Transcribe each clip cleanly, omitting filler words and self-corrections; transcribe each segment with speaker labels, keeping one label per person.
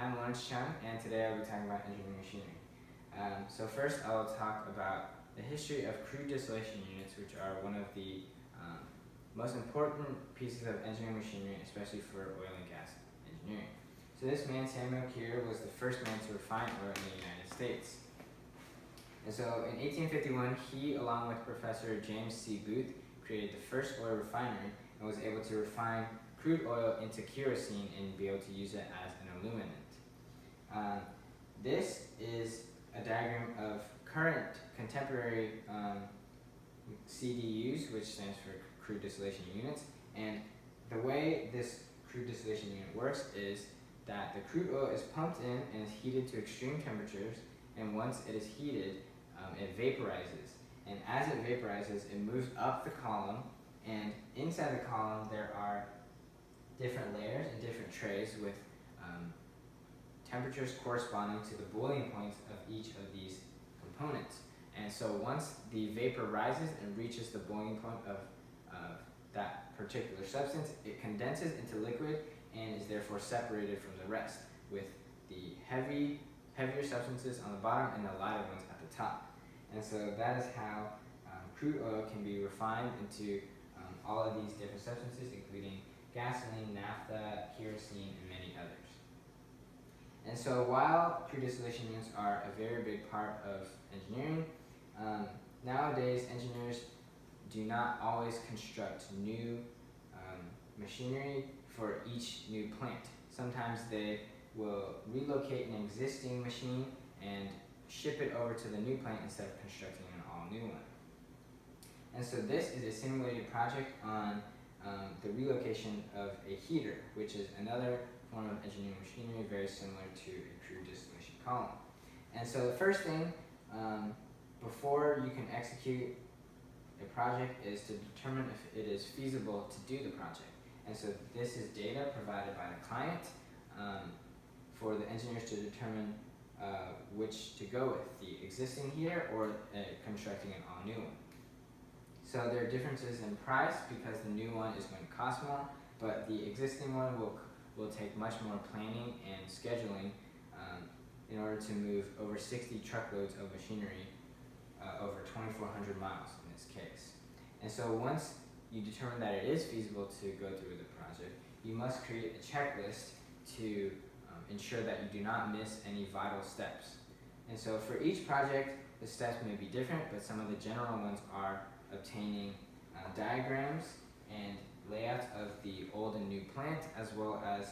Speaker 1: I'm Lawrence Chung, and today I'll be talking about engineering machinery. So first I'll talk about the history of crude distillation units, which are one of the most important pieces of engineering machinery, especially for oil and gas engineering. So this man, Samuel Keir, was the first man to refine oil in the United States. And so in 1851, he, along with Professor James C. Booth, created the first oil refinery and was able to refine crude oil into kerosene and be able to use it as an illuminant. This is a diagram of current contemporary CDUs, which stands for crude distillation units. And the way this crude distillation unit works is that the crude oil is pumped in and is heated to extreme temperatures, and once it is heated, it vaporizes. And as it vaporizes, it moves up the column, and inside the column there are different layers and different trays with temperatures corresponding to the boiling points of each of these components. And so once the vapor rises and reaches the boiling point of that particular substance, it condenses into liquid and is therefore separated from the rest, with the heavier substances on the bottom and the lighter ones at the top. And so that is how crude oil can be refined into all of these different substances, including gasoline, naphtha, kerosene, and many others. And so while crude distillation units are a very big part of engineering, nowadays engineers do not always construct new machinery for each new plant. Sometimes they will relocate an existing machine and ship it over to the new plant instead of constructing an all-new one. And so this is a simulated project on the relocation of a heater, which is another form of engineering machinery very similar to a crude distillation column. And so the first thing before you can execute a project is to determine if it is feasible to do the project. And so this is data provided by the client for the engineers to determine which to go with, the existing heater or constructing an all-new one. So there are differences in price because the new one is going to cost more, but the existing one will take much more planning and scheduling in order to move over 60 truckloads of machinery over 2,400 miles in this case. And so once you determine that it is feasible to go through the project, you must create a checklist to ensure that you do not miss any vital steps. And so for each project, the steps may be different, but some of the general ones are obtaining diagrams and layouts of the old and new plant, as well as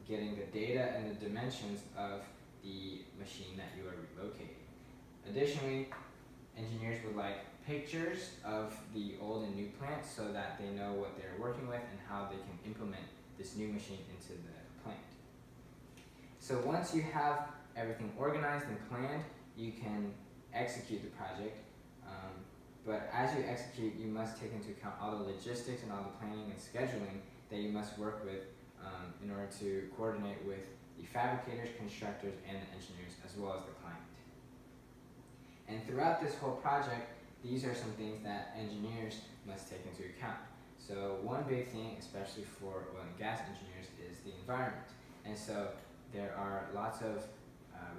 Speaker 1: getting the data and the dimensions of the machine that you are relocating. Additionally, engineers would like pictures of the old and new plant so that they know what they're working with and how they can implement this new machine into the plant. So once you have everything organized and planned, you can execute the project. But as you execute, you must take into account all the logistics and all the planning and scheduling that you must work with in order to coordinate with the fabricators, constructors, and the engineers, as well as the client. And throughout this whole project, these are some things that engineers must take into account. So one big thing, especially for oil and gas engineers, is the environment. And so there are lots of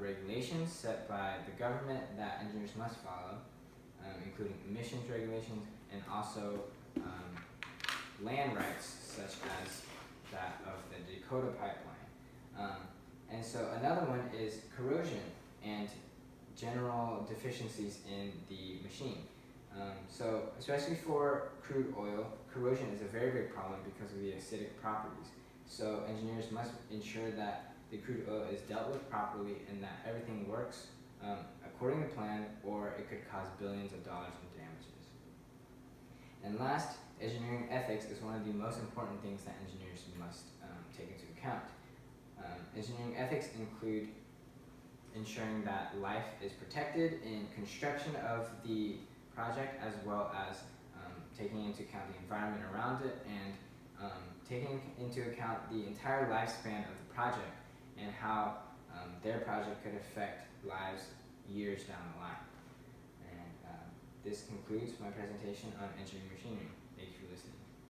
Speaker 1: regulations set by the government that engineers must follow, including emissions regulations and also land rights, such as that of the Dakota pipeline. And so another one is corrosion and general deficiencies in the machine. So especially for crude oil, corrosion is a very big problem because of the acidic properties. So engineers must ensure that the crude oil is dealt with properly and that everything works according to plan, or it could cause billions of dollars in damages. And last, engineering ethics is one of the most important things that engineers must take into account. Engineering ethics include ensuring that life is protected in construction of the project, as well as taking into account the environment around it and taking into account the entire lifespan of the project and how their project could affect lives years down the line. And this concludes my presentation on engineering machinery. Thank you for listening.